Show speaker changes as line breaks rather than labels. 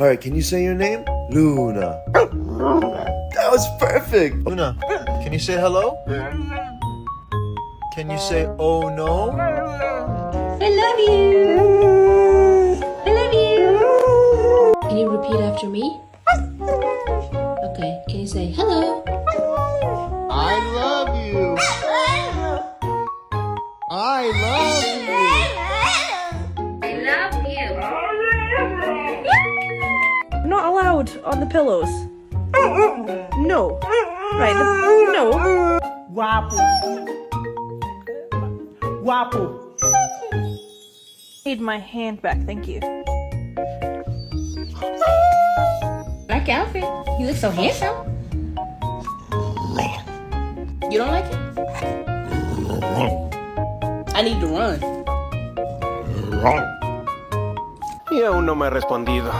Alright, can you say your name? Luna. That was perfect. Luna, can you say hello? Can you say, oh no?
I love you. I love you. Can you repeat after me? Okay, can you say hello?
I love you. I love you.
I love you.
Not allowed on the pillows. No. Right, no.
Guapo. Guapo.
Need my hand back, thank you.
Like your outfit. You look so handsome. You don't like it? I need to run.
Y aún no me ha respondido.